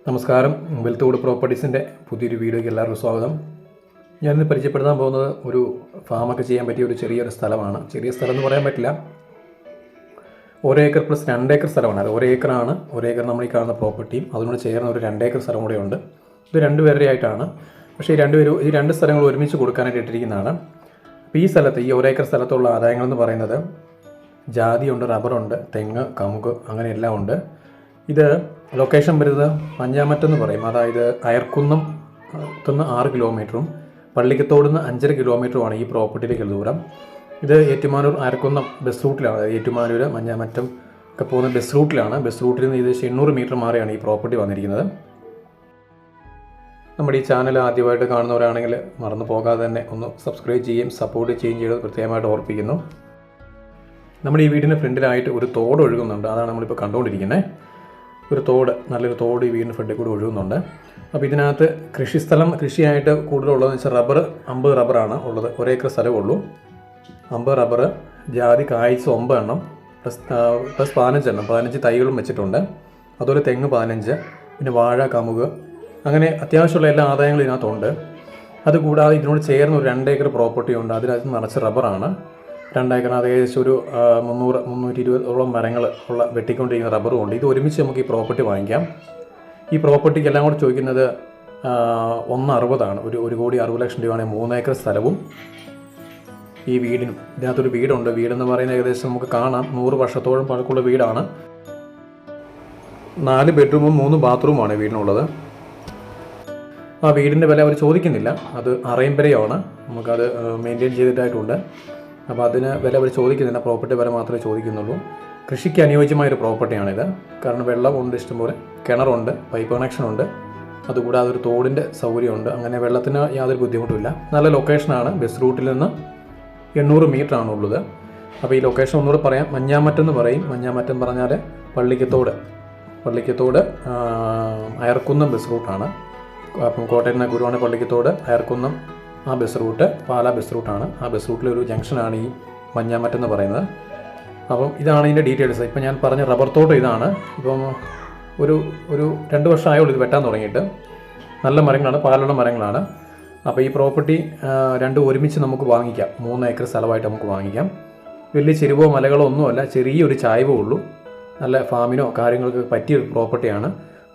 നമസ്കാരം. വെൽത്തോട് പ്രോപ്പർട്ടീസിൻ്റെ പുതിയൊരു വീഡിയോയ്ക്ക് എല്ലാവർക്കും സ്വാഗതം. ഞാനിന്ന് പരിചയപ്പെടുത്താൻ പോകുന്നത് ഒരു ഫാമൊക്കെ ചെയ്യാൻ പറ്റിയ ഒരു ചെറിയൊരു സ്ഥലമാണ്. ചെറിയ സ്ഥലം എന്ന് പറയാൻ പറ്റില്ല, 1 ഏക്കർ പ്ലസ് 2 ഏക്കർ സ്ഥലമാണ്. അത് 1 ഏക്കറാണ്. 1 ഏക്കർ നമ്മൾ ഈ കാണുന്ന പ്രോപ്പർട്ടിയും അതിനോട് ചേർന്ന ഒരു 2 ഏക്കർ സ്ഥലം കൂടെ ഉണ്ട്. ഇത് 2 പേരുടെ ആയിട്ടാണ്. പക്ഷേ ഈ രണ്ട് സ്ഥലങ്ങൾ ഒരുമിച്ച് കൊടുക്കാനായിട്ട് ഇട്ടിരിക്കുന്നതാണ്. അപ്പോൾ ഈ സ്ഥലത്ത്, ഈ 1 ഏക്കർ സ്ഥലത്തുള്ള ആദായങ്ങളെന്ന് പറയുന്നത് ജാതിയുണ്ട്, റബ്ബറുണ്ട്, തെങ്ങ്, കമുക്, അങ്ങനെ എല്ലാം ഉണ്ട്. ഇത് ലൊക്കേഷൻ വരുന്നത് മഞ്ഞാമറ്റെന്ന് പറയും. അതായത് അയർക്കുന്നം ത്തുനിന്ന് 6 കിലോമീറ്ററും പള്ളിക്കത്തോടുന്ന് 5.5 കിലോമീറ്ററുമാണ് ഈ പ്രോപ്പർട്ടിയിലേക്കുള്ള ദൂരം. ഇത് ഏറ്റുമാനൂർ അയർക്കുന്നം ബസ് റൂട്ടിലാണ്. ഏറ്റുമാനൂർ മഞ്ഞാമറ്റം ഒക്കെ പോകുന്ന ബസ് റൂട്ടിലാണ്. ബസ് റൂട്ടിൽ നിന്ന് ഏകദേശം 800 മീറ്റർ മാറിയാണ് ഈ പ്രോപ്പർട്ടി വന്നിരിക്കുന്നത്. നമ്മുടെ ഈ ചാനൽ ആദ്യമായിട്ട് കാണുന്നവരാണെങ്കിൽ മറന്നു പോകാതെ തന്നെ ഒന്ന് സബ്സ്ക്രൈബ് ചെയ്യുകയും സപ്പോർട്ട് ചെയ്യുകയും ചെയ്ത് പ്രത്യേകമായിട്ട് ഓർപ്പിക്കുന്നു. നമ്മുടെ ഈ വീടിന് ഫ്രണ്ടിലായിട്ട് ഒരു തോട് ഒഴുകുന്നുണ്ട്. അതാണ് നമ്മളിപ്പോൾ കണ്ടുകൊണ്ടിരിക്കുന്നത്. ഒരു തോട്, നല്ലൊരു തോട് ഈ വീടിന് ഫ്രണ്ടിൽ കൂടി ഒഴുകുന്നുണ്ട്. അപ്പോൾ ഇതിനകത്ത് കൃഷിയായിട്ട് കൂടുതലുള്ളതെന്ന് വെച്ചാൽ റബ്ബർ, 50 റബ്ബറാണ് ഉള്ളത്. 1 ഏക്കർ സ്ഥലമേ ഉള്ളൂ. 50 റബ്ബർ, ജാതി കായ്ച്ച 9 എണ്ണം പ്ലസ് 15 എണ്ണം, 15 തൈകളും വെച്ചിട്ടുണ്ട്. അതുപോലെ തെങ്ങ് 15, പിന്നെ വാഴ, കമുക്, അങ്ങനെ അത്യാവശ്യമുള്ള എല്ലാ ആദായങ്ങളും ഇതിനകത്തുണ്ട്. അതുകൂടാതെ ഇതിനോട് ചേർന്ന് ഒരു 2 ഏക്കർ പ്രോപ്പർട്ടി ഉണ്ട്. അതിനകത്ത് നിറച്ച് റബ്ബറാണ്. 2 ഏക്കറിനകത്ത് ഏകദേശം ഒരു 300-320 മരങ്ങൾ ഉള്ള വെട്ടിക്കൊണ്ടിരിക്കുന്ന റബ്ബറും ഉണ്ട്. ഇത് ഒരുമിച്ച് നമുക്ക് ഈ പ്രോപ്പർട്ടി വാങ്ങിക്കാം. ഈ പ്രോപ്പർട്ടിക്ക് എല്ലാം കൂടെ ചോദിക്കുന്നത് 1,60 1,60,00,000 രൂപയാണ്. 3 ഏക്കർ സ്ഥലവും ഈ വീടിനും. ഇതിനകത്തൊരു വീടുണ്ട്. വീടെന്ന് പറയുന്നത് ഏകദേശം നമുക്ക് കാണാം 100 വർഷത്തോളം പഴക്കമുള്ള വീടാണ്. 4 ബെഡ്റൂമും 3 ബാത്റൂമാണ് വീടിനുള്ളത്. ആ വീടിൻ്റെ വില അവർ ചോദിക്കുന്നില്ല. അത് അറേമ്പരയാണ്. നമുക്കത് മെയിൻറ്റെയിൻ ചെയ്തിട്ടായിട്ടുണ്ട്. അപ്പോൾ അതിന് വില അവർ ചോദിക്കുന്നില്ല. പ്രോപ്പർട്ടി വില മാത്രമേ ചോദിക്കുന്നുള്ളൂ. കൃഷിക്ക് അനുയോജ്യമായൊരു പ്രോപ്പർട്ടിയാണിത്. കാരണം വെള്ളമുണ്ട്, ഇഷ്ടംപോലെ കിണറുണ്ട്, പൈപ്പ് കണക്ഷനുണ്ട്. അതുകൂടാതെ ഒരു തോടിൻ്റെ സൗകര്യമുണ്ട്. അങ്ങനെ വെള്ളത്തിന് യാതൊരു ബുദ്ധിമുട്ടുമില്ല. നല്ല ലൊക്കേഷനാണ്. ബസ് റൂട്ടിൽ നിന്ന് 800 മീറ്ററാണ് ഉള്ളത്. അപ്പോൾ ഈ ലൊക്കേഷൻ ഒന്നുകൂടെ പറയാം. മഞ്ഞാമറ്റെന്ന് പറയും. മഞ്ഞാമറ്റം പറഞ്ഞാൽ പള്ളിക്കത്തോട് അയർക്കുന്നം ബസ് റൂട്ടാണ്. അപ്പം കോട്ടയം നിന്ന് ഗുരുവാണ് പള്ളിക്കത്തോട്, അയർക്കുന്നം ആ ബസ് റൂട്ട്, പാലാ ബസ് റൂട്ടാണ്. ആ ബസ് റൂട്ടിലൊരു ജംഗ്ഷനാണ് ഈ മഞ്ഞാമറ്റെന്ന് പറയുന്നത്. അപ്പം ഇതാണ് ഇതിൻ്റെ ഡീറ്റെയിൽസ്. ഇപ്പം ഞാൻ പറഞ്ഞ റബ്ബർ തോട്ടം ഇതാണ്. ഇപ്പം ഒരു 2 വർഷമായുള്ളൂ ഇത് വെട്ടാൻ തുടങ്ങിയിട്ട്. നല്ല മരങ്ങളാണ്, പാലുള്ള മരങ്ങളാണ്. അപ്പോൾ ഈ പ്രോപ്പർട്ടി 2 ഒരുമിച്ച് നമുക്ക് വാങ്ങിക്കാം. 3 ഏക്കർ സ്ഥലമായിട്ട് നമുക്ക് വാങ്ങിക്കാം. വലിയ ചെരുവോ മലകളോ ഒന്നുമല്ല, ചെറിയൊരു ചായ്വേ ഉള്ളൂ. നല്ല ഫാമിനോ കാര്യങ്ങൾക്ക് പറ്റിയൊരു പ്രോപ്പർട്ടിയാണ്.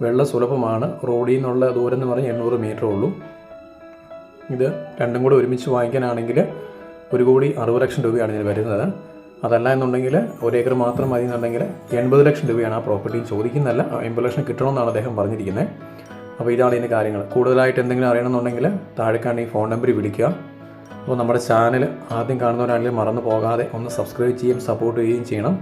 വെള്ളം സുലഭമാണ്. റോഡിൽ നിന്നുള്ള ദൂരം എന്ന് പറഞ്ഞാൽ 800 മീറ്ററേ ഉള്ളൂ. ഇത് രണ്ടും കൂടെ ഒരുമിച്ച് വാങ്ങിക്കാനാണെങ്കിൽ 1,60,00,000 രൂപയാണ് ഇതിന് വരുന്നത്. അതല്ല എന്നുണ്ടെങ്കിൽ 1 ഏക്കർ മാത്രം മതി എന്നുണ്ടെങ്കിൽ 80,00,000 രൂപയാണ് ആ പ്രോപ്പർട്ടിയും ചോദിക്കുന്നതല്ല. 80,00,000 കിട്ടണമെന്നാണ് അദ്ദേഹം പറഞ്ഞിരിക്കുന്നത്. അപ്പോൾ ഇതാണ് ഇതിൻ്റെ കാര്യങ്ങൾ. കൂടുതലായിട്ട് എന്തെങ്കിലും അറിയണമെന്നുണ്ടെങ്കിൽ താഴേക്കാണ് ഈ ഫോൺ നമ്പർ വിളിക്കുക. അപ്പോൾ നമ്മുടെ ചാനൽ ആദ്യം കാണുന്നവരാണെങ്കിൽ മറന്നു പോകാതെ ഒന്ന് സബ്സ്ക്രൈബ് ചെയ്യുകയും സപ്പോർട്ട് ചെയ്യുകയും ചെയ്യണം.